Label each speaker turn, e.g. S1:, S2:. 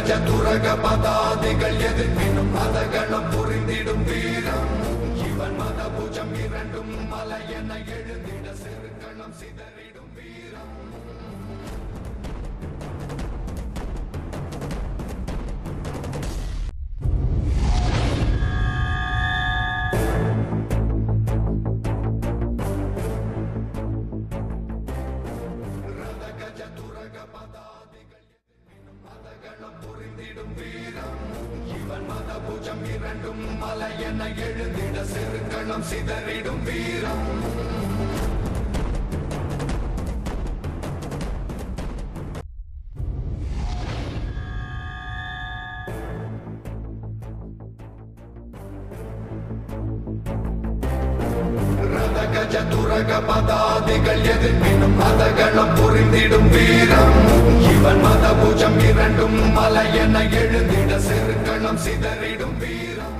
S1: துரக பதாதிகள் எதிர்ப்பினும் மதகணம் புரிந்திடும் வீரம் இவன் மதபுஜம் இரண்டும் மலை என எழுந்திட செருக்கணம் சிதறிடும் வீரம் மதபுஜம் இரண்டும் மலை என எழுந்திட செருக்கணம் சிதறிடும் வீரம் ரதகஜ துரக பதாதிகள் எதிர்ப்பினும் மதகணம் புரிந்திடும் வீரம் இவன் மதபுஜம் இரண்டும் மலை என எழுந்திட செருக்கணம் சிதறிடும் வீரம்